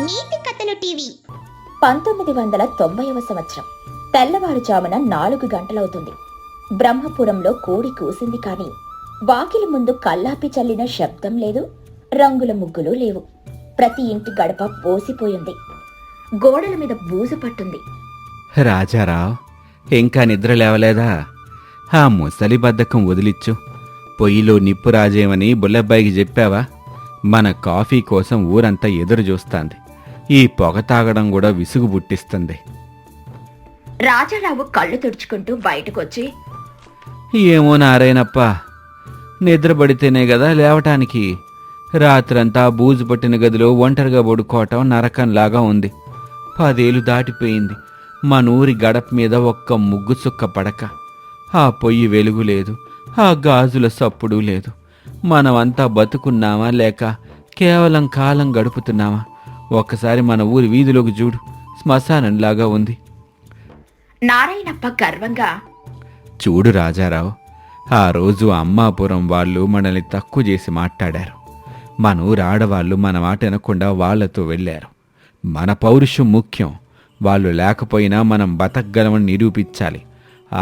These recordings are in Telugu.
నీతి కథలు టీవీ 1990వ సంవత్సరం తెల్లవారుజామున 4 గంటలవుతుంది. బ్రహ్మపురంలో కోడి కూసింది కాని వాకిలి ముందు కల్లాపి చల్లిన శబ్దం లేదు, రంగుల ముగ్గులు లేవు. ప్రతి ఇంటి గడప పోసిపోయింది. గోడల మీద బూజు పట్టుంది. రాజారావు, ఇంకా నిద్ర లేవలేదా? ఆ ముసలి బద్ధకం వదిలిచ్చు. పొయ్యిలో నిప్పు రాజేమని బుల్లబ్బాయికి చెప్పావా? మన కాఫీ కోసం ఊరంతా ఎదురు చూస్తాంది. ఈ పొగ తాగడం కూడా విసుగు పుట్టిస్తుంది. రాజారావు కళ్ళు తుడుచుకుంటూ బయటకొచ్చి, ఏమో నారాయణప్ప, నిద్రపడితేనే కదా లేవటానికి. రాత్రంతా బూజు పట్టిన గదిలో ఒంటరిగా పడుకోవటం నరకంలాగా ఉంది. 10 ఏళ్ళు దాటిపోయింది. మన ఊరి గడప మీద ఒక్క ముగ్గు చుక్క పడక. ఆ పొయ్యి వెలుగు లేదు, ఆ గాజుల సప్పుడు లేదు. మనమంతా బతుకున్నామా లేక కేవలం కాలం గడుపుతున్నామా? ఒక్కసారి మన ఊరి వీధిలోకి చూడు, శ్మశానంలాగా ఉంది. నారాయణప్ప గర్వంగా, చూడు రాజారావు, ఆ రోజు అమ్మాపురం వాళ్ళు మనల్ని తక్కువ చేసి మాట్లాడారు. మన ఊరు ఆడవాళ్ళు మన మాట వినకుండా వాళ్లతో వెళ్ళారు. మన పౌరుషం ముఖ్యం. వాళ్ళు లేకపోయినా మనం బతకగలమని నిరూపించాలి.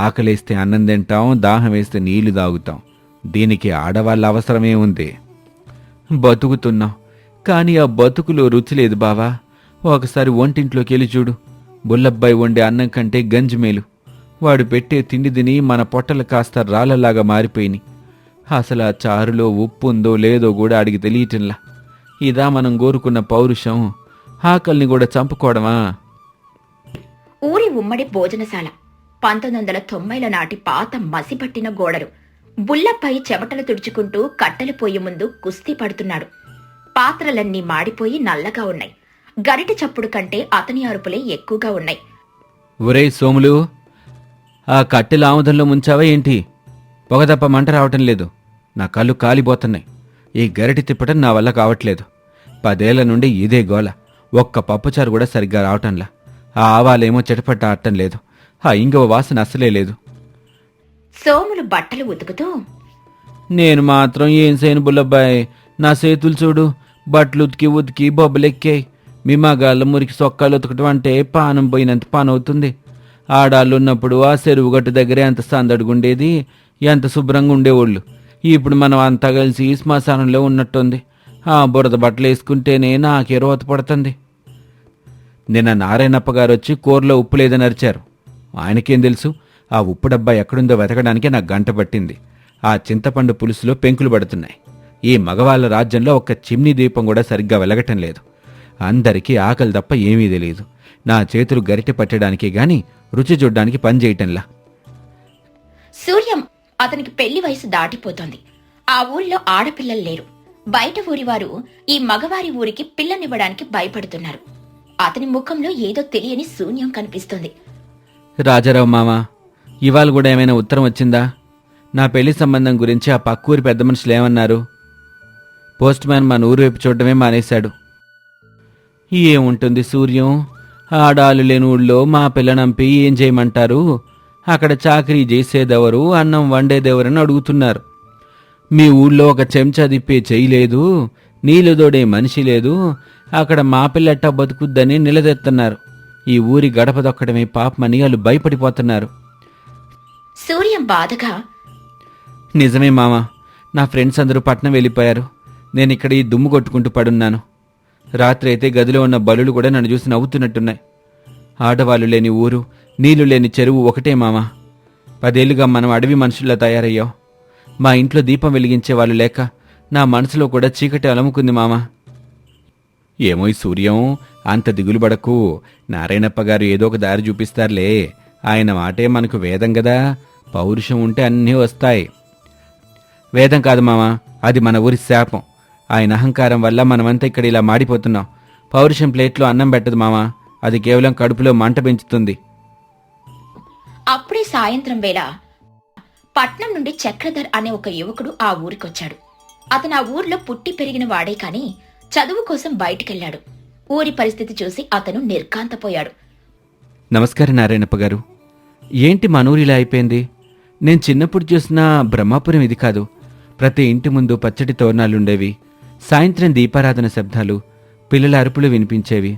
ఆకలేస్తే అన్నం తింటాం, దాహం వేస్తే నీళ్లు తాగుతాం. దీనికి ఆడవాళ్ళ అవసరమే ఉంది. బతుకుతున్నాం, కానీ ఆ బతుకులో రుచి లేదు బావా. ఒకసారి వంటింట్లోకి వెళ్ళి చూడు. బుల్లబ్బాయి వండే అన్నం కంటే గంజిమేలు. వాడు పెట్టే తిండి తిని మన పొట్టలు కాస్త రాళ్ళలాగా మారిపోయినాయి. అసలు ఆ చారులో ఉప్పు ఉందో లేదో కూడా అడిగి తెలియటంలా. ఇదా మనం కోరుకున్న పౌరుషం? ఆకలిని కూడా చంపుకోవడమా? ఊరి ఉమ్మడి భోజనశాల. 1990ల నాటి పాత మసిపట్టిన గోడలు. బుల్లపై చెమటలు తుడుచుకుంటూ కట్టెల పొయ్యి ముందు కుస్తీ పడుతున్నాడు. పాత్రలన్నీ మాడిపోయి నల్లగా ఉన్నాయి. గరిటె చప్పుడు కంటే అతని అరుపులే ఎక్కువగా ఉన్నాయి. ఒరేయ్ సోములు, ఆ కట్టెల ఆముదంలో ముంచావా ఏంటి? పొగ తప్ప మంట రావటం లేదు. నా కళ్ళు కాలిపోతున్నాయి. ఈ గరిటె తిప్పటం నా వల్ల కావట్లేదు. 10 ఏళ్ల నుండి ఇదే గోల. ఒక్క పప్పుచారు కూడా సరిగ్గా రావటంలా. ఆ ఆవాలేమో చిటపట్ట ఆడటం లేదు. ఆ ఇంగవ వాసన అస్సలే లేదు. సోములు బట్టలు ఉతుకుతూ, నేను మాత్రం ఏం చేయను బుల్లబ్బాయి. నా చేతులు చూడు, బట్టలు ఉతికి ఉతికి బొబ్బలెక్కాయి. మీ మగాళ్ళ మురికి సొక్కాలు ఉతకటం అంటే పానం పోయినంత పని అవుతుంది. ఆడాళ్ళు ఉన్నప్పుడు ఆ చెరువు గట్టు దగ్గరే ఎంత సందడిగుండేది, ఎంత శుభ్రంగా ఉండేవాళ్ళు. ఇప్పుడు మనం అంతా కలిసి శ్మశానంలో ఉన్నట్టుంది. ఆ బురద బట్టలు వేసుకుంటేనే నాకే రోత పడుతుంది. నిన్న నారాయణప్ప గారు వచ్చి కూరలో ఉప్పు లేదని అరిచారు. ఆయనకేం తెలుసు? ఆ ఉప్పు డబ్బా ఎక్కడుందో వెతకడానికే నాకు గంట పట్టింది. ఆ చింతపండు పులుసులో పెంకులు పడుతున్నాయి. ఈ మగవాళ్ళ రాజ్యంలో ఒక్క చిమ్నీ దీపం కూడా సరిగ్గా వెలగటం లేదు. అందరికీ ఆకలి తప్ప ఏమీ తెలియదు. నా చేతులు గరిటె పట్టడానికి గాని రుచి చూడ్డానికి పనిచేయటంలా. సూర్యం అతనికి పెళ్లి వయసు దాటిపోతోంది. ఆ ఊళ్ళో ఆడపిల్లలు లేరు. బయట ఊరివారు ఈ మగవారి ఊరికి పిల్లనివ్వడానికి భయపడుతున్నారు. అతని ముఖంలో ఏదో తెలియని శూన్యం కనిపిస్తుంది. రాజారావు మామ, ఇవాళ కూడా ఏమైనా ఉత్తరం వచ్చిందా? నా పెళ్లి సంబంధం గురించి ఆ పక్కూరి పెద్ద మనుషులు ఏమన్నారు? పోస్ట్ మ్యాన్ మన ఊరు వైపు చూడటమే మానేశాడు. ఏముంటుంది సూర్యం, ఆడాలు లేని ఊళ్ళో మా పిల్లనంపి ఏం చేయమంటారు? అక్కడ చాకరీ చేసేదెవరు, అన్నం వండేదెవరని అడుగుతున్నారు. మీ ఊళ్ళో ఒక చెంచా తిప్పే చెయ్యి లేదు, నీళ్లు దోడే మనిషి లేదు. అక్కడ మా పిల్లట్ట బతుకుద్దని నిలదెత్తన్నారు. ఈ ఊరి గడప దొక్కడమే పాపమని వాళ్ళు భయపడిపోతున్నారు. సూర్యం బాధగా, నిజమే మామ, నా ఫ్రెండ్స్ అందరూ పట్నం వెళ్ళిపోయారు. నేనిక్కడ ఈ దుమ్ము కొట్టుకుంటూ పడున్నాను. రాత్రి అయితే గదిలో ఉన్న బలులు కూడా నన్ను చూసి నవ్వుతున్నట్టున్నాయి. ఆడవాళ్ళు లేని ఊరు, నీళ్లు లేని చెరువు ఒకటే మామ. 10 ఏళ్లుగా మనం అడవి మనుషుల్లా తయారయ్యాం. మా ఇంట్లో దీపం వెలిగించే వాళ్ళు లేక నా మనసులో కూడా చీకటి అలముకుంది మామ. ఏమో ఈ సూర్యం, అంత దిగులు పడకు. నారాయణప్ప గారు ఏదో ఒక దారి చూపిస్తారులే. ఆయన మాటే మనకు వేదం గదా. పౌరుషం ఉంటే అన్నీ వస్తాయి. వేదం కాదు మామ, అది మన ఊరి శాపం. ఆయన అహంకారం వల్ల మనమంతా ఇక్కడ ఇలా మాడిపోతున్నాం. పౌరుషం ప్లేట్లో అన్నం పెట్టదు మామ, అది కేవలం కడుపులో మంట పెంచుతుంది. అప్పుడే సాయంత్రం వేళ పట్నం నుండి చక్రధర్ అనే ఒక యువకుడు ఆ ఊరికొచ్చాడు. అతను ఆ ఊర్లో పుట్టి పెరిగిన వాడే కాని చదువు కోసం బయటికెళ్లాడు. ఊరి పరిస్థితి చూసి అతను నిర్ఘాంతపోయాడు. నమస్కారం నారాయణప్ప గారు. ఏంటి మనూరిలా అయిపోయింది? నేను చిన్నప్పుడు చూసిన బ్రహ్మాపురం ఇది కాదు. ప్రతి ఇంటి ముందు పచ్చటి తోరణాలుండేవి. సాయంత్రం దీపారాధన శబ్దాలు, పిల్లల అరుపులు వినిపించేవి.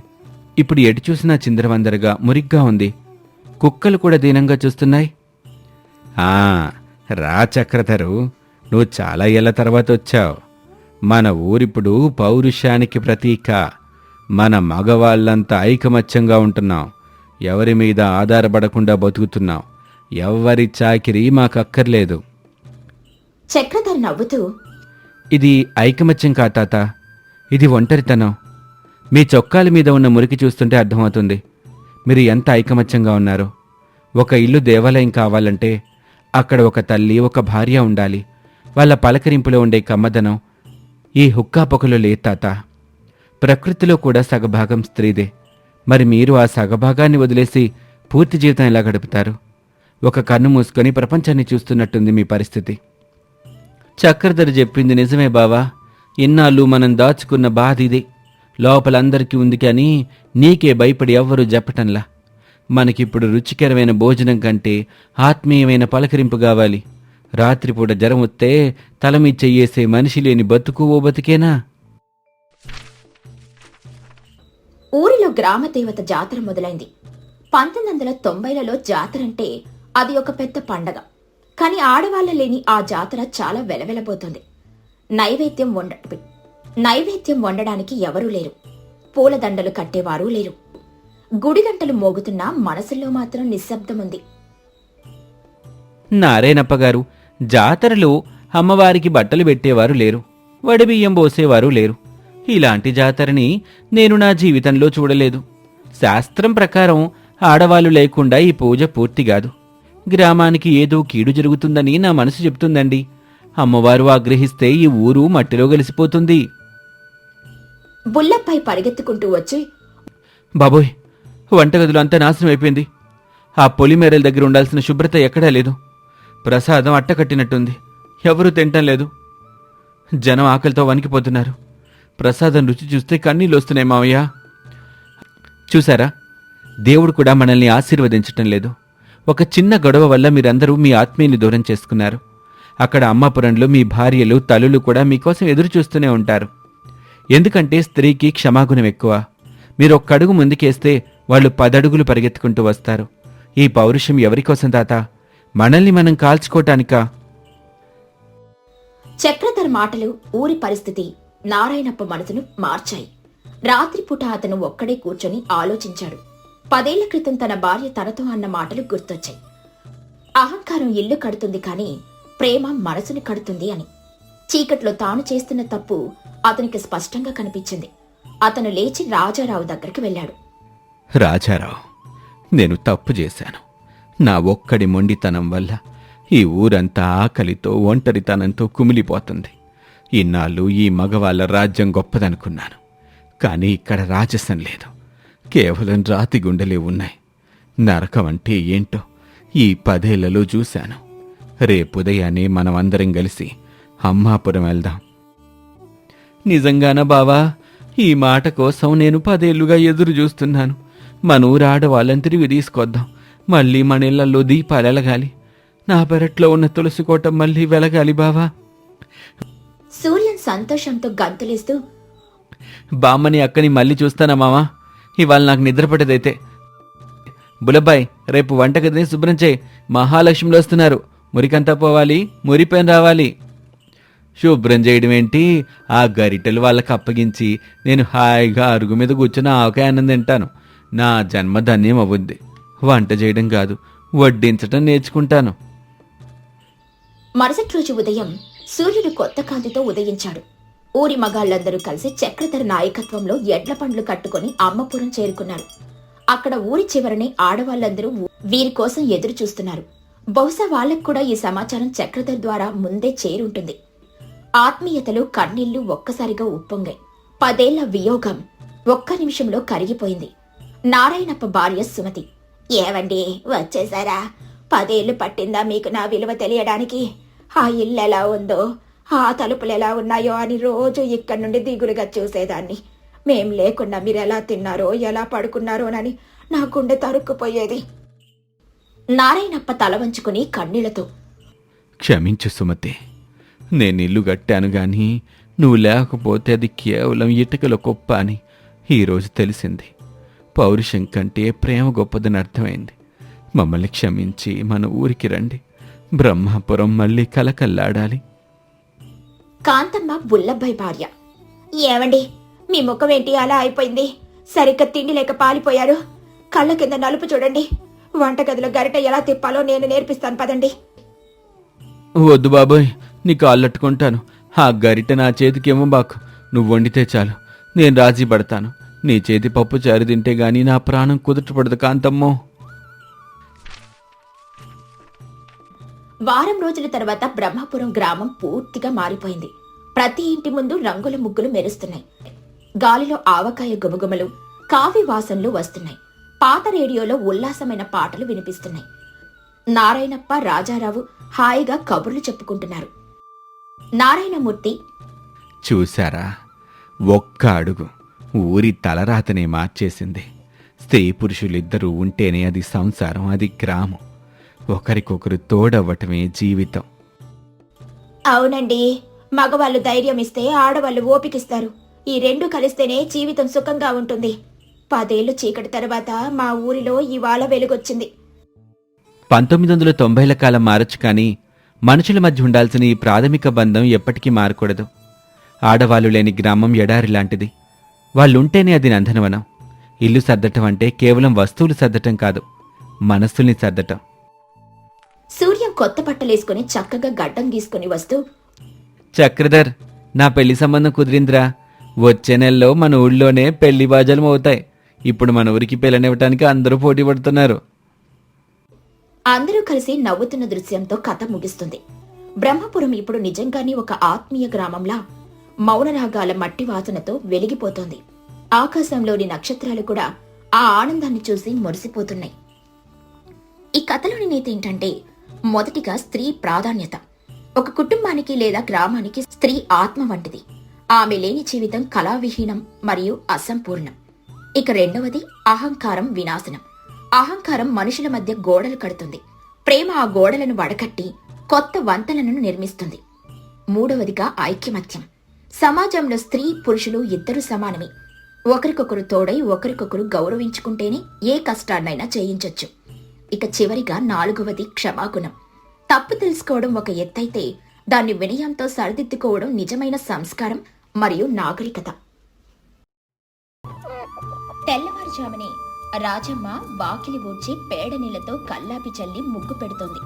ఇప్పుడు ఎటు చూసినా చిందరవందరగా మురిగ్గా ఉంది. కుక్కలు కూడా దీనంగా చూస్తున్నాయి. ఆ రా చక్రధరు, నువ్వు చాలా ఏళ్ల తర్వాత వచ్చావు. మన ఊరిప్పుడు పౌరుషానికి ప్రతీక. మన మగవాళ్ళంతా ఐకమత్యంగా ఉంటున్నాం. ఎవరి మీద ఆధారపడకుండా బతుకుతున్నాం. ఎవ్వరి చాకిరీ మాకక్కర్లేదు. చక్రధర్ నవ్వుతూ, ఇది ఐకమత్యం కా తాత, ఇది ఒంటరితనం. మీ చొక్కాల మీద ఉన్న మురికి చూస్తుంటే అర్థమవుతుంది మీరు ఎంత ఐకమత్యంగా ఉన్నారో. ఒక ఇల్లు దేవాలయం కావాలంటే అక్కడ ఒక తల్లి, ఒక భార్య ఉండాలి. వాళ్ళ పలకరింపులో ఉండే కమ్మదనం ఈ హుక్కాపొకలో లేదు తాత. ప్రకృతిలో కూడా సగభాగం స్త్రీదే. మరి మీరు ఆ సగభాగాన్ని వదిలేసి పూర్తి జీవితం ఎలా గడుపుతారు? ఒక కన్ను మూసుకొని ప్రపంచాన్ని చూస్తున్నట్టుంది మీ పరిస్థితి. చక్రధర్ చెప్పింది నిజమే బావా. ఇన్నాళ్ళు మనం దాచుకున్న బాధ ఇదే. లోపలందరికీ ఉంది కానీ నీకే భయపడి ఎవ్వరూ చెప్పటంలా. మనకిప్పుడు రుచికరమైన భోజనం కంటే ఆత్మీయమైన పలకరింపు కావాలి. రాత్రిపూట జ్వరం వస్తే తలమీ చెయ్యేసే మనిషి లేని బతుకు ఓ బతికేనా? ఊరిలో గ్రామదేవత జాతర మొదలైంది. 1990లలో జాతరంటే అది ఒక పెద్ద పండగ. కాని ఆడవాళ్ల లేని ఆ జాతర చాలా వెలవెలబోతోంది. నైవేద్యం వండడానికి ఎవరూ లేరు. పూలదండలు కట్టేవారూ లేరు. గుడిగంటలు మోగుతున్నా మనసుల్లో మాత్రం నిశ్శబ్దముంది. నారాయణప్పగారు, జాతరలో అమ్మవారికి బట్టలు పెట్టేవారు లేరు, వడిబియ్యం పోసేవారు లేరు. ఇలాంటి జాతరని నేను నా జీవితంలో చూడలేదు. శాస్త్రం ప్రకారం ఆడవాళ్లు లేకుండా ఈ పూజ పూర్తి కాదు. గ్రామానికి ఏదో కీడు జరుగుతుందని నా మనసు చెప్తుందండి. అమ్మవారు ఆగ్రహిస్తే ఈ ఊరు మట్టిలో కలిసిపోతుంది. బుల్లపై పరిగెత్తుకుంటూ వచ్చి, బాబోయ్, వంటగదిలో అంతా నాశనం అయిపోయింది. ఆ పొలిమేరల దగ్గర ఉండాల్సిన శుభ్రత ఎక్కడా లేదు. ప్రసాదం అట్టకట్టినట్టుంది. ఎవరూ తింటం లేదు. జనం ఆకలితో వణికిపోతున్నారు. ప్రసాదం రుచి చూస్తే కన్నీళ్ళు వస్తున్నాయి మావయ్య. చూసారా, దేవుడు కూడా మనల్ని ఆశీర్వదించటం లేదు. ఒక చిన్న గొడవ వల్ల మీరందరూ మీ ఆత్మీయుని దూరం చేసుకున్నారు. అక్కడ అమ్మాపురంలో మీ భార్యలు, తల్లులు కూడా మీకోసం ఎదురు చూస్తూనే ఉంటారు. ఎందుకంటే స్త్రీకి క్షమాగుణం ఎక్కువ. మీరు ఒక్కడుగు ముందుకేస్తే వాళ్ళు 10 అడుగులు పరిగెత్తుకుంటూ వస్తారు. ఈ పౌరుషం ఎవరికోసం తాత? మనల్ని మనం కాల్చుకోటానికా? చక్రధర్ మాటలు ఊరి పరిస్థితి నారాయణప్ప మనసును మార్చాయి. రాత్రిపూట అతను ఒక్కడే కూర్చొని ఆలోచించాడు. 10 ఏళ్ల క్రితం తన భార్య తనతో అన్న మాటలు గుర్తొచ్చాయి. అహంకారం ఇల్లు కడుతుంది కాని ప్రేమ మనసుని కడుతుంది అని. చీకట్లో తాను చేస్తున్న తప్పు అతనికి స్పష్టంగా కనిపించింది. అతను లేచి రాజారావు దగ్గరికి వెళ్ళాడు. రాజారావు, నేను తప్పు చేశాను. నా ఒక్కడి మొండితనం వల్ల ఈ ఊరంతా ఆకలితో, ఒంటరితనంతో కుమిలిపోతుంది. ఇన్నాళ్ళు ఈ మగవాళ్ళ రాజ్యం గొప్పదనుకున్నాను. కానీ ఇక్కడ రాజసం లేదు. కేవలం రాతి గుండెలే ఉన్నాయి. నరకం అంటే ఏంటో ఈ 10 ఏళ్లలో చూశాను. రేపుదయాన్నే మనం అందరం కలిసి అమ్మాపురం వెళ్దాం. నిజంగానా బావా? ఈ మాట కోసం నేను 10 ఏళ్లుగా ఎదురు చూస్తున్నాను. మన ఊరు ఆడవాళ్ళని తిరిగి తీసుకొద్దాం. మళ్ళీ మన ఇళ్లలో దీపాలు ఎలగాలి. నా పెరట్లో ఉన్న తులసి కోట మళ్ళీ వెలగాలి బావా. సూర్యం సంతోషంతో గంతులేస్తూ, బామ్మని అక్కని మళ్ళీ చూస్తానా మావా? ఇవాళ నాకు నిద్రపట్టేదైతే. బులబ్బాయ్, రేపు వంటగదిని శుభ్రం చేయి. మహాలక్ష్మిలో వస్తున్నారు. మురికంతా పోవాలి, మురిపేన రావాలి. శుభ్రం చేయడం ఏంటి? ఆ గరిటెలు వాళ్ళకి అప్పగించి నేను హాయిగా అరుగు మీద కూర్చుని ఆవకాయ అన్నం తింటాను. నా జన్మ ధన్యం అవుద్ది. వంట చేయడం కాదు, వడ్డించటం నేర్చుకుంటాను. మరుసటి రోజు ఉదయం సూర్యుడు కొత్త కాంతితో ఉదయించాడు. ఊరి మగాళ్లందరూ కలిసి చక్రధర నాయకత్వంలో ఎడ్ల పండ్లు కట్టుకుని అమ్మపురం చేరుకున్నారు. అక్కడ ఊరి చివరనే ఆడవాళ్లందరూ వీరి కోసం ఎదురు చూస్తున్నారు. బహుశా వాళ్లకు కూడా ఈ సమాచారం చక్రధర్ ద్వారా ముందే చేరుంటుంది. ఆత్మీయతలు, కన్నీళ్లు ఒక్కసారిగా ఉప్పొంగాయి. 10 ఏళ్ల వియోగం ఒక్క నిమిషంలో కరిగిపోయింది. నారాయణప్ప భార్య సుమతి, ఏవండి వచ్చేశారా? 10 ఏళ్లు పట్టిందా మీకు నా విలువ తెలియడానికి? ఆ ఇల్లు ఎలా ఉందో, ఆ తలుపులు ఎలా ఉన్నాయో అని రోజు ఇక్కడి నుండి దిగులుగా చూసేదాన్ని. మేం లేకుండా మీరెలా తిన్నారో, ఎలా పడుకున్నారోనని నా గుండె తరుక్కుపోయేది. నారాయణప్ప తల వంచుకుని కన్నీళ్లతో, క్షమించు సుమతి, నేను ఇల్లు కట్టాను గాని నువ్వు లేకపోతే అది కేవలం ఇటుకల కుప్ప అని ఈరోజు తెలిసింది. పౌరుషం కంటే ప్రేమ గొప్పదని అర్థమైంది. మమ్మల్ని క్షమించి మన ఊరికి రండి. బ్రహ్మాపురం మళ్ళీ కలకల్లాడాలి. కాంతమ్మ బుల్లబ్బాయి భార్య. ఏమండి, మీ ముఖమేంటి అలా అయిపోయింది? సరిగ్గా తిండి లేక పాలిపోయారు. కళ్ళ కింద నలుపు చూడండి. వంటగదిలో గరిట ఎలా తిప్పాలో నేను నేర్పిస్తాను పదండి. వద్దు బాబోయ్, నీ కాళ్ళట్టుకుంటాను. ఆ గరిట నా చేతికేమో బాకు. నువ్వు వండితే చాలు, నేను రాజీ పడతాను. నీ చేతి పప్పు చారు తింటే గాని నా ప్రాణం కుదుటపడదు కాంతమ్మో. వారం రోజుల తర్వాత బ్రహ్మపురం గ్రామం పూర్తిగా మారిపోయింది. ప్రతి ఇంటి ముందు రంగుల ముగ్గులు మెరుస్తున్నాయి. గాలిలో ఆవకాయ గుమగుమలు, కాఫీ వాసనలు వస్తున్నాయి. పాత రేడియోలో ఉల్లాసమైన పాటలు వినిపిస్తున్నాయి. నారాయణప్ప, రాజారావు హాయిగా కబుర్లు చెప్పుకుంటున్నారు. నారాయణమూర్తి, చూశారా, ఒక్క అడుగు ఊరి తలరాతనే మార్చేసింది. స్త్రీ పురుషులిద్దరూ ఉంటేనే అది సంసారం, అది గ్రామం. ఒకరికొకరు తోడవ్వటమే జీవితం. అవునండి, మగవాళ్ళు ధైర్యం ఇస్తే ఆడవాళ్ళు ఓపికిస్తారు. ఈ రెండు కలిస్తేనే జీవితం సుఖంగా ఉంటుంది. 10 ఏళ్లు చీకటి తర్వాత మా ఊరిలో ఇవాళ వెలుగొచ్చింది. 1990ల కాలం మారచ్చు, కానీ మనుషుల మధ్య ఉండాల్సిన ఈ ప్రాథమిక బంధం ఎప్పటికీ మారకూడదు. ఆడవాళ్లు లేని గ్రామం ఎడారి లాంటిది. వాళ్ళుంటేనే అది నందనవనం. ఇల్లు సర్దటం అంటే కేవలం వస్తువులు సర్దటం కాదు, మనస్సుల్ని సర్దటం. సూర్యం కొత్త బట్టలేసుకుని చక్కగా గడ్డం గీసుకుని వస్తూ, చక్రధర్, నా పెళ్లి సంబంధం కుదిరిందిరా. వచ్చే నెలలో మన ఊళ్ళోనే పెళ్లి బాజాలు అవుతాయి. ఇప్పుడు మన ఊరికి పెళ్ళనివ్వటానికి అందరూ పోటీ పడుతున్నారు. అందరూ కలిసి నవ్వుతున్న దృశ్యంతో కథ ముగిస్తుంది. బ్రహ్మపురం ఇప్పుడు నిజంగానే ఒక ఆత్మీయ గ్రామంలా మౌనరాగాల మట్టి వాసనతో వెలిగిపోతోంది. ఆకాశంలోని నక్షత్రాలు కూడా ఆ ఆనందాన్ని చూసి మురిసిపోతున్నాయి. ఈ కథలోని నీతి ఏంటంటే, మొదటిగా స్త్రీ ప్రాధాన్యత. ఒక కుటుంబానికి లేదా గ్రామానికి స్త్రీ ఆత్మ వంటిది. ఆమె లేని జీవితం కళావిహీనం మరియు అసంపూర్ణం. ఇక రెండవది అహంకారం వినాశనం. అహంకారం మనుషుల మధ్య గోడలు కడుతుంది. ప్రేమ ఆ గోడలను వడకట్టి కొత్త వంతెనలను నిర్మిస్తుంది. మూడవదిగా ఐక్యమత్యం. సమాజంలో స్త్రీ పురుషులు ఇద్దరు సమానమే. ఒకరికొకరు తోడై ఒకరికొకరు గౌరవించుకుంటేనే ఏ కష్టాన్నైనా చేయించొచ్చు. ఇక చివరిగా నాలుగవది క్షమాగుణం. తప్పు తెలుసుకోవడం ఒక ఎత్తైతే దాన్ని వినయంతో సరిదిద్దుకోవడం నిజమైన సంస్కారం మరియు నాగరికత. తెల్లవారుజామునే రాజమ్మ వాకిలి ఊడ్చి పేడ నీళ్లతో కల్లాపి చల్లి ముగ్గు పెడుతోంది.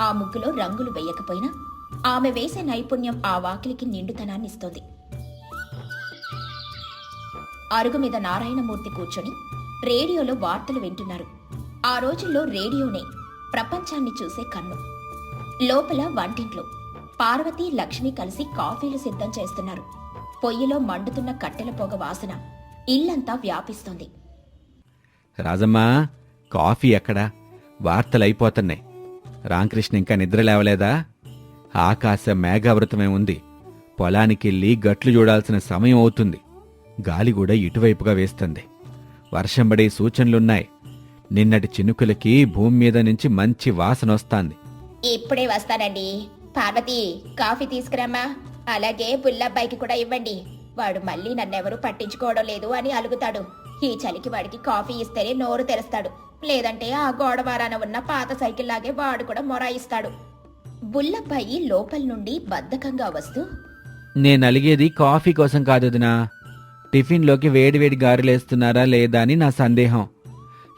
ఆ ముగ్గులో రంగులు వేయకపోయినా ఆమె వేసే నైపుణ్యం ఆ వాకిలికి నిండుతనాన్నిస్తోంది. అరుగు మీద నారాయణమూర్తి కూర్చొని రేడియోలో వార్తలు వింటున్నారు. ఆ రోజుల్లో రేడియోనే ప్రపంచాన్ని చూసే కన్ను. లోపల వంటింట్లో పార్వతి, లక్ష్మి కలిసి కాఫీలు సిద్ధం చేస్తున్నారు. పొయ్యిలో మండుతున్న కట్టెల పొగ వాసన ఇల్లంతా వ్యాపిస్తోంది. రాజమ్మా, కాఫీ ఎక్కడా? వార్తలైపోతున్నాయి. రామకృష్ణ ఇంకా నిద్ర లేవలేదా? ఆకాశం మేఘావృతమే ఉంది. పొలానికెళ్ళి గట్లు చూడాల్సిన సమయం అవుతుంది. గాలి కూడా ఇటువైపుగా వేస్తుంది. వర్షం పడే సూచనలున్నాయి. నిన్నటి చినుకులకి భూమి మీద నుంచి మంచి వాసన వస్తాంది. ఇప్పుడే వస్తానండి. పార్వతి, కాఫీ తీసుకురమ్మా. అలాగే బుల్లబ్బాయికి కూడా ఇవ్వండి. వాడు మళ్ళీ నన్నెవరూ పట్టించుకోవడం లేదు అని అలుగుతాడు. ఈ చలికి వాడికి కాఫీ ఇస్తేనే నోరు తెరుస్తాడు. లేదంటే ఆ గోడవారాన ఉన్న పాత సైకిల్ లాగే వాడు కూడా మొరాయిస్తాడు. బుల్లబ్బాయి లోపల నుండి బద్ధకంగా వస్తూ, నేనలిగేది కాఫీ కోసం కాదు వదినా. టిఫిన్లోకి వేడివేడి గారెలేస్తున్నారా లేదా అని నా సందేహం.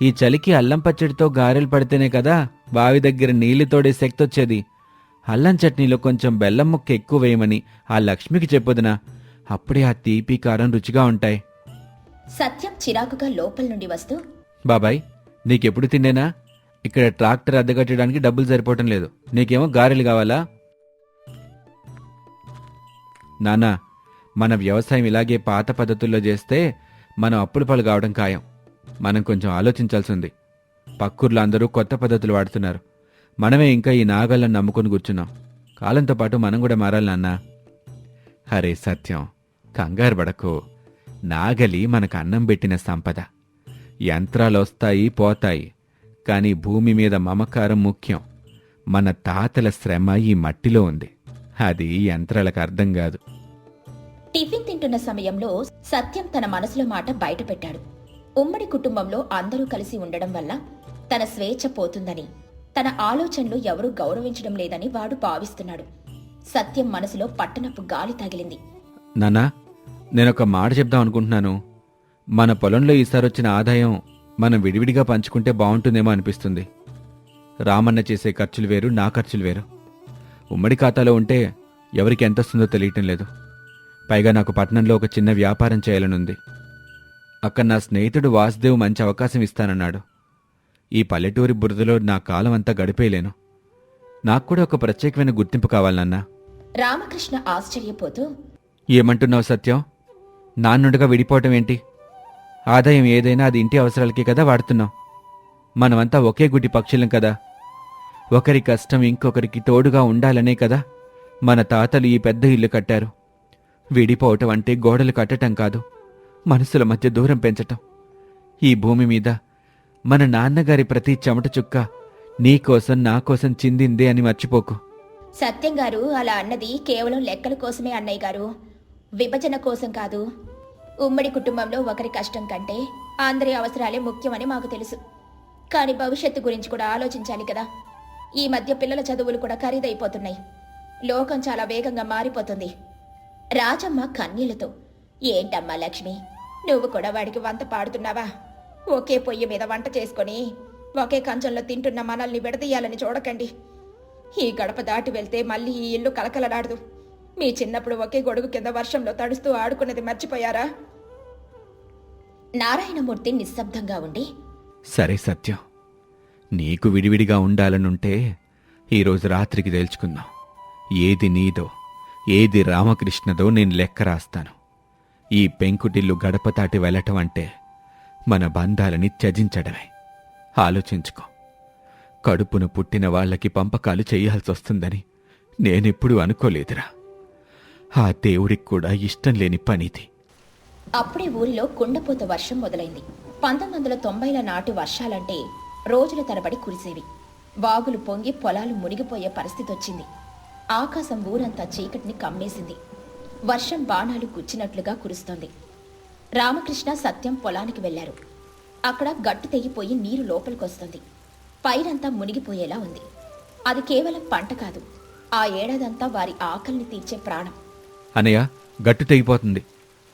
ఈ చలికి అల్లం పచ్చడితో గారెలు పడితేనే కదా బావి దగ్గర నీళ్లు తోడే శక్తి వచ్చేది. అల్లం చట్నీలో కొంచెం బెల్లం ముక్క ఎక్కువ వేయమని ఆ లక్ష్మికి చెప్పొదినా. అప్పుడే ఆ తీపి కారం రుచిగా ఉంటాయి. సత్యం చిరాకుగా లోపల నుండి వస్తూ, బాబాయ్, నీకెప్పుడు తిండేనా? ఇక్కడ ట్రాక్టర్ అద్దెకట్టడానికి డబ్బులు సరిపోవటం లేదు. నీకేమో గారెలు కావాలా? నానా, మన వ్యవసాయం ఇలాగే పాత పద్ధతుల్లో చేస్తే మనం అప్పుల పాలు కావడం ఖాయం. మనం కొంచెం ఆలోచించాల్సింది. పక్కూర్లో అందరూ కొత్త పద్ధతులు వాడుతున్నారు. మనమే ఇంకా ఈ నాగళ్ళను నమ్ముకొని కూర్చున్నాం. కాలంతో పాటు మనం కూడా మారాలి నాన్నా. హరే సత్యం, కంగారు పడకు. నాగలి మనకు అన్నం పెట్టిన సంపద. యంత్రాలు వస్తాయి పోతాయి, కానీ భూమి మీద మమకారం ముఖ్యం. మన తాతల శ్రమ ఈ మట్టిలో ఉంది. అది యంత్రాలకు అర్థం కాదు. టిఫిన్ తింటున్న సమయంలో సత్యం తన మనసులో మాట బయటపెట్టాడు. ఉమ్మడి కుటుంబంలో అందరూ కలిసి ఉండడం వల్ల తన స్వేచ్ఛ పోతుందని, తన ఆలోచనలు ఎవరూ గౌరవించడం లేదని వాడు భావిస్తున్నాడు. సత్యం మనసులో పట్టనపు గాలి తగిలింది. నాన్నా, నేనొక మాట చెప్దాం అనుకుంటున్నాను. మన పొలంలో ఈసారొచ్చిన ఆదాయం మనం విడివిడిగా పంచుకుంటే బాగుంటుందేమో అనిపిస్తుంది. రామన్న చేసే ఖర్చులు వేరు, నా ఖర్చులు వేరు. ఉమ్మడి ఖాతాలో ఉంటే ఎవరికి ఎంత వస్తుందో తెలియటం లేదు. పైగా నాకు పట్టణంలో ఒక చిన్న వ్యాపారం చేయాలనుంది. అక్కడ నా స్నేహితుడు వాసుదేవ్ మంచి అవకాశం ఇస్తానన్నాడు. ఈ పల్లెటూరి బురదలో నా కాలం అంతా గడిపేయలేను. నాకు కూడా ఒక ప్రత్యేకమైన గుర్తింపు కావాలన్నా. రామకృష్ణ ఆశ్చర్యపోతూ, ఏమంటున్నావు సత్యం? నాన్నుండగా విడిపోవటం ఏంటి? ఆదాయం ఏదైనా అది ఇంటి అవసరాలకే కదా వాడుతున్నాం. మనమంతా ఒకే గుడ్డి పక్షులం కదా. ఒకరి కష్టం ఇంకొకరికి తోడుగా ఉండాలనే కదా మన తాతలు ఈ పెద్ద ఇల్లు కట్టారు. విడిపోవటం అంటే గోడలు కట్టటం కాదు, మనసుల మధ్య దూరం పెంచటం. ఈ భూమి మీద మన నాన్నగారి ప్రతి చెమట చుక్క నీకోసం నాకోసం చిందిందే అని మర్చిపోకు. సత్యం గారు అలా అన్నది కేవలం లెక్కల కోసమే అన్నయ్య గారు, విభజన కోసం కాదు. ఉమ్మడి కుటుంబంలో ఒకరి కష్టం కంటే అందరి అవసరాలే ముఖ్యమని మాకు తెలుసు. కానీ భవిష్యత్తు గురించి కూడా ఆలోచించాలి కదా. ఈ మధ్య పిల్లల చదువులు కూడా ఖరీదైపోతున్నాయి. లోకం చాలా వేగంగా మారిపోతుంది. రాజమ్మ కన్నీళ్లతో, ఏంటమ్మా లక్ష్మి, నువ్వు కూడా వాడికి వంత పాడుతున్నావా? ఒకే పొయ్యి మీద వంట చేసుకొని ఒకే కంచంలో తింటున్న మనల్ని విడదీయాలని చూడకండి. ఈ గడప దాటి వెళ్తే మళ్ళీ ఈ ఇల్లు కలకలలాడదు. మీ చిన్నప్పుడు ఒకే గొడుగు కింద వర్షంలో తడుస్తూ ఆడుకున్నది మర్చిపోయారా? నారాయణమూర్తి నిశ్శబ్దంగా ఉండి, సరే సత్యం, నీకు విడివిడిగా ఉండాలనుంటే ఈరోజు రాత్రికి తేల్చుకుందాం. ఏది నీదో ఏది రామకృష్ణదో నేను లెక్క రాస్తాను. ఈ పెంకుటిల్లు గడప దాటి వెళ్ళటం అంటే మన బంధాలని త్యజించడమే. ఆలోచించుకో. కడుపున పుట్టిన వాళ్ళకి పంపకాలు చెయ్యాల్సొస్తుందని నేనెప్పుడూ అనుకోలేదురా. ఆ దేవుడికి కూడా ఇష్టం లేని పనిది. అప్పుడే ఊరిలో కుండపోత వర్షం మొదలైంది. 1990ల నాటి వర్షాలంటే రోజుల తరబడి కురిసేవి. వాగులు పొంగి పొలాలు మునిగిపోయే పరిస్థితి వచ్చింది. ఆకాశం ఊరంతా చీకటిని కమ్మేసింది. వర్షం బాణాలు గుచ్చినట్లుగా కురుస్తోంది. రామకృష్ణ సత్యం పొలానికి వెళ్లారు. అక్కడ గట్టు తెగిపోయి నీరు లోపలికొస్తుంది. పైరంతా మునిగిపోయేలా ఉంది. అది కేవలం పంట కాదు, ఆ ఏడాదంతా వారి ఆకలిని తీర్చే ప్రాణం. అనయ్య, గట్టు తెగిపోతుంది.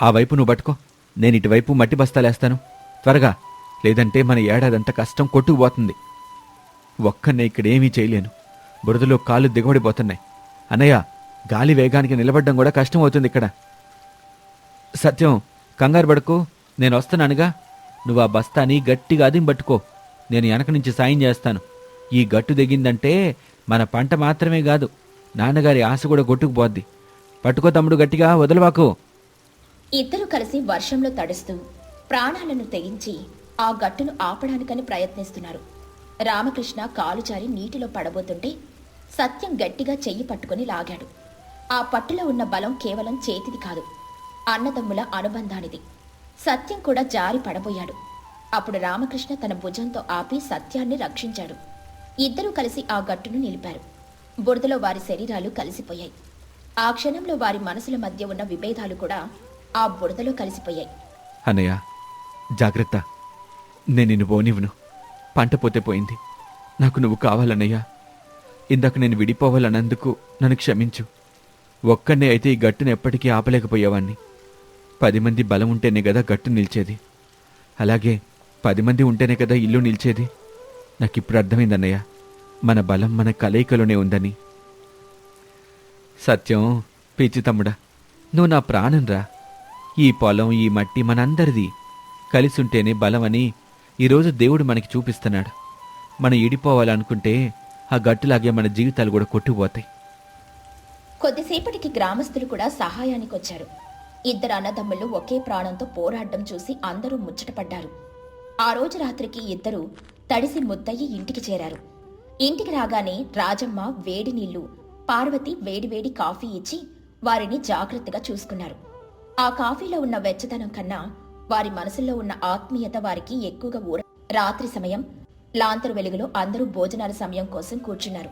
ఆ వైపు నువ్వు పట్టుకో, నేను ఇటువైపు మట్టి బస్తాలేస్తాను. త్వరగా, లేదంటే మన ఏడాదంతా కష్టం కొట్టుకుపోతుంది. ఒక్కనే ఇక్కడేమీ చేయలేను. బురదలో కాళ్ళు దిగబడిపోతున్నాయి. అన్నయ్య, గాలి వేగానికి నిలబడ్డం కూడా కష్టం అవుతుంది ఇక్కడ. సత్యం, కంగారు పడుకో, నేను వస్తున్నానుగా. నువ్వు ఆ బస్తాని గట్టిగా అదింపట్టుకో, నేను వెనక నుంచి సాయం చేస్తాను. ఈ గట్టు దిగిందంటే మన పంట మాత్రమే కాదు, నాన్నగారి ఆశ కూడా కొట్టుకుపోద్ది. పట్టుకో తమ్ముడు, గట్టిగా వదలవాకు. ఇద్దరు కలిసి వర్షంలో తడుస్తూ ప్రాణాలను తెగించి ఆ గట్టును ఆపడానికని ప్రయత్నిస్తున్నారు. రామకృష్ణ కాలు జారి నీటిలో పడబోతుంటే సత్యం గట్టిగా చెయ్యి పట్టుకుని లాగాడు. ఆ పట్టులో ఉన్న బలం కేవలం చేతిది కాదు, అన్నదమ్ముల అనుబంధానిది. సత్యం కూడా జారి పడబోయాడు. అప్పుడు రామకృష్ణ తన భుజంతో ఆపి సత్యాన్ని రక్షించాడు. ఇద్దరూ కలిసి ఆ గట్టును నిలిపారు. బురదలో వారి శరీరాలు కలిసిపోయాయి. ఆ క్షణంలో వారి మనసుల మధ్య ఉన్న విభేదాలు కూడా ఆ బురదలో కలిసిపోయాయి. అన్నయ్య, జాగ్రత్త, నేను నిన్ను పోనివ్వను. పంట పోతే పోయింది, నాకు నువ్వు కావాలన్నయ్యా. ఇందాక నేను విడిపోవాలన్నందుకు నన్ను క్షమించు. ఒక్కనే అయితే ఈ గట్టును ఎప్పటికీ ఆపలేకపోయేవాణ్ణి. 10 మంది బలం ఉంటేనే కదా గట్టు నిలిచేది, అలాగే 10 మంది ఉంటేనే కదా ఇల్లు నిలిచేది. నాకిప్పుడు అర్థమైందన్నయ్య, మన బలం మన కలయికలోనే ఉందని. సత్యం, పిచ్చి తమ్ముడా, నువ్వు నా ప్రాణంరా. ఈ పొలం, ఈ మట్టి మనందరిది. కలిసుంటేనే బలమని ఈరోజు దేవుడు మనకి చూపిస్తున్నాడు. మనం ఇడిపోవాలనుకుంటే ఆ గట్టులాగే మన జీవితాలు కూడా కొట్టుకుపోతాయి. కొద్దిసేపటికి గ్రామస్తులు కూడా సహాయానికొచ్చారు. ఇద్దరు అన్నదమ్ముళ్ళు ఒకే ప్రాణంతో పోరాడడం చూసి అందరూ ముచ్చటపడ్డారు. ఆ రోజు రాత్రికి ఇద్దరూ తడిసి ముద్దయ్యి ఇంటికి చేరారు. ఇంటికి రాగానే రాజమ్మ వేడి నీళ్లు, పార్వతి వేడివేడి కాఫీ ఇచ్చి వారిని జాగ్రత్తగా చూసుకున్నారు. ఆ కాఫీలో ఉన్న వెచ్చదనం కన్నా వారి మనసుల్లో ఉన్న ఆత్మీయత వారికి ఎక్కువగా ఊర. రాత్రి సమయం, లాంతరు వెలుగులో అందరూ భోజనాల సమయం కోసం కూర్చున్నారు.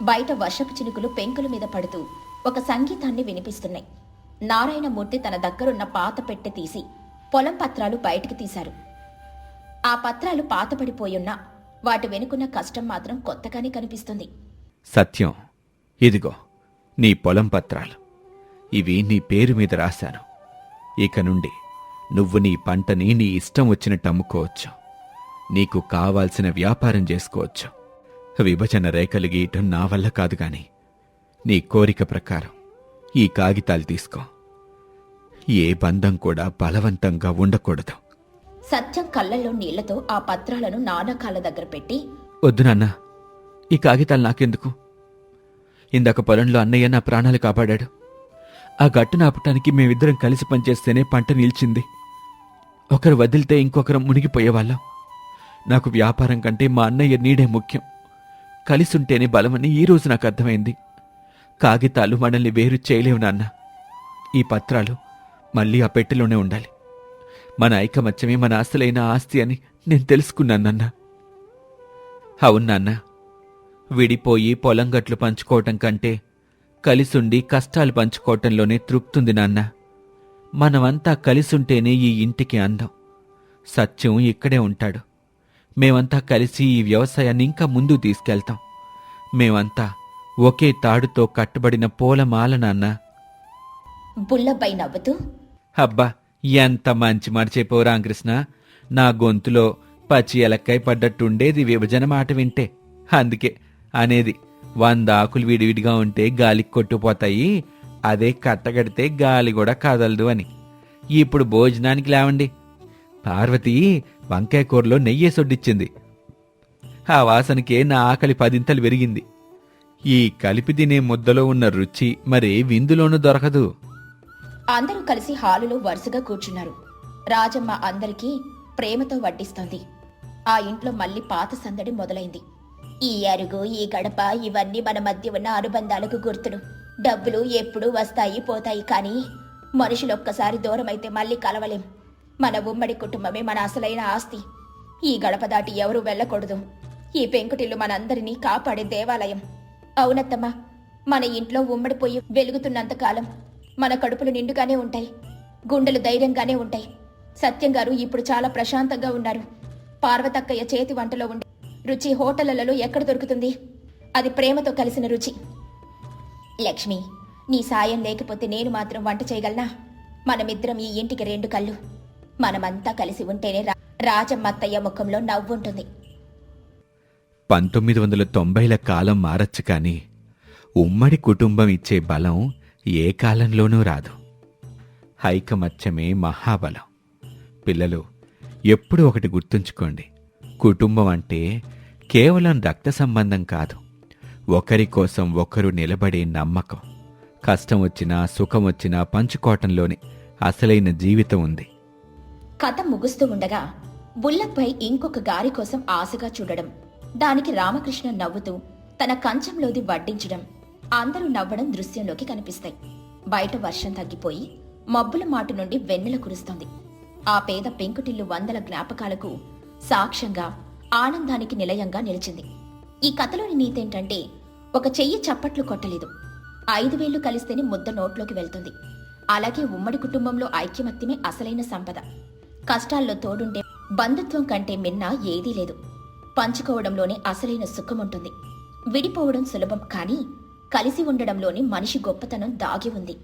బయట వర్షపు చినుకులు పెంకుల మీద పడుతూ ఒక సంగీతాన్ని వినిపిస్తున్నాయి. నారాయణమూర్తి తన దగ్గరున్న పాత పెట్టె తీసి పొలం పత్రాలు బయటికి తీశారు. ఆ పత్రాలు పాతపడిపోయున్నా వాటి వెనుకున్న కష్టం మాత్రం కొత్తగానే కనిపిస్తుంది. సత్యం, ఇదిగో నీ పొలం పత్రాలు. ఇవి నీ పేరు మీద రాశాను. ఇక నుండి నువ్వు నీ పంటని నీ ఇష్టం వచ్చినట్టు అమ్ముకోవచ్చు. నీకు కావాల్సిన వ్యాపారం చేసుకోవచ్చు. విభజన రేఖలు గీయటం నా వల్ల కాదు గాని నీ కోరిక ప్రకారం ఈ కాగితాలు తీసుకో. ఏ బంధం కూడా బలవంతంగా ఉండకూడదు. సత్యం కళ్ళల్లో నీళ్లతో ఆ పత్రాలను నాన్న కాళ్ళ దగ్గర పెట్టి, వద్దు నాన్న, ఈ కాగితాలు నాకెందుకు? ఇందాక పొలంలో అన్నయ్య నా ప్రాణాలు కాపాడాడు. ఆ గట్టు నాపటానికి మేమిద్దరం కలిసి పనిచేస్తేనే పంట నిలిచింది. ఒకరు వదిలితే ఇంకొకరు మునిగిపోయేవాళ్ళం. నాకు వ్యాపారం కంటే మా అన్నయ్య నీడే ముఖ్యం. కలిసుంటేనే బలమని ఈరోజు నాకు అర్థమైంది. కాగితాలు మనల్ని వేరు చేయలేవు నాన్న. ఈ పత్రాలు మళ్ళీ ఆ పెట్టెలోనే ఉండాలి. మన ఐకమత్యమే మన అసలైన ఆస్తి అని నేను తెలుసుకున్నాను నాన్న. అవును నాన్న, విడిపోయి పొలం గట్లు పంచుకోవటం కంటే కలిసుండి కష్టాలు పంచుకోవటంలోనే తృప్తుంది నాన్న. మనమంతా కలిసుంటేనే ఈ ఇంటికి అందం. సత్యం ఇక్కడే ఉంటాడు. మేమంతా కలిసి ఈ వ్యవసాయాన్ని ఇంకా ముందుకు తీసుకెళ్తాం. మేమంతా ఒకే తాడుతో కట్టుబడిన పూలమాల నాన్న. బుల్లబ్బాయి నవ్వుతూ, అబ్బా, ఎంత మంచి మాట చెప్పావు రామకృష్ణ. నా గొంతులో పచ్చి ఎలక్కాయ పడ్డట్టుండేది విభజన మాట వింటే. అందుకే అనేది 100 ఆకులు విడివిడిగా ఉంటే గాలికి కొట్టుపోతాయి, అదే కట్టగడితే గాలి కూడా కదలదు అని. ఇప్పుడు భోజనానికి లేవండి. పార్వతి వంకాయ కూరలో నెయ్యేసొడ్డిచ్చింది. ఆ వాసనకే నా ఆకలి 10 పెరిగింది. ఈ కలిపి తినే ముద్దలో ఉన్న రుచి మరే విందులోనూ దొరకదు. అందరూ కలిసి హాలులో వరుసగా కూర్చున్నారు. రాజమ్మ అందరికీ ప్రేమతో వడ్డిస్తోంది. ఆ ఇంట్లో మళ్ళీ పాత సందడి మొదలైంది. ఈ అరుగు, ఈ గడప ఇవన్నీ మన మధ్య ఉన్న అనుబంధాలకు గుర్తులు. డబ్బులు ఎప్పుడూ వస్తాయి పోతాయి, కానీ మనుషులు ఒక్కసారి దూరమైతే మళ్ళీ కలవలేం. మన ఉమ్మడి కుటుంబమే మన అసలైన ఆస్తి. ఈ గడప దాటి ఎవరూ వెళ్ళకూడదు. ఈ పెంకుటిల్లు మనందరినీ కాపాడే దేవాలయం. అవునత్తమ్మా, మన ఇంట్లో ఉమ్మడి పొయ్యి వెలుగుతున్నంతకాలం మన కడుపులు నిండుగానే ఉంటాయి, గుండెలు ధైర్యంగానే ఉంటాయి. సత్యం గారు ఇప్పుడు చాలా ప్రశాంతంగా ఉన్నారు. పార్వతక్కయ్య చేతి వంటలో ఉండే రుచి హోటళ్లలో ఎక్కడ దొరుకుతుంది? అది ప్రేమతో కలిసిన రుచి. లక్ష్మి, నీ సాయం లేకపోతే నేను మాత్రం వంట చేయగలనా? మనమిద్దరం ఈ ఇంటికి 2 కళ్ళు. మనమంతా కలిసి ఉంటేనే రాజమ్మత్తయ్య ముఖంలో నవ్వుంటుంది. 1990ల కాలం మారచ్చు కానీ ఉమ్మడి కుటుంబం ఇచ్చే బలం ఏ కాలంలోనూ రాదు. ఐకమత్యమే మహాబలం. పిల్లలు, ఎప్పుడూ ఒకటి గుర్తుంచుకోండి. కుటుంబం అంటే కేవలం రక్త సంబంధం కాదు, ఒకరి కోసం ఒకరు నిలబడే నమ్మకం. కష్టం వచ్చినా సుఖం వచ్చినా పంచుకోవటంలోనే అసలైన జీవితం ఉంది. కథ ముగుస్తూ ఉండగా బుల్లపై ఇంకొక గారి కోసం ఆశగా చూడడం, దానికి రామకృష్ణ నవ్వుతూ తన కంచంలోది వడ్డించడం, అందరూ నవ్వడం దృశ్యంలోకి కనిపిస్తాయి. బయట వర్షం తగ్గిపోయి మబ్బుల మాటు నుండి వెన్నెల కురుస్తోంది. ఆ పేద పెంకుటిల్లు 100 జ్ఞాపకాలకు సాక్ష్యంగా, ఆనందానికి నిలయంగా నిలిచింది. ఈ కథలోని నీతేంటంటే, ఒక చెయ్యి చప్పట్లు కొట్టలేదు, 5 వేళ్లు కలిస్తేనే ముద్ద నోట్లోకి వెళ్తుంది. అలాగే ఉమ్మడి కుటుంబంలో ఐక్యమత్యమే అసలైన సంపద. కష్టాల్లో తోడుంటే బంధుత్వం కంటే మిన్న ఏదీ లేదు. పంచుకోవడంలోనే అసలైన సుఖముంటుంది. విడిపోవడం సులభం, కానీ కలిసి ఉండడంలోని మనిషి గొప్పతనం దాగి ఉంది.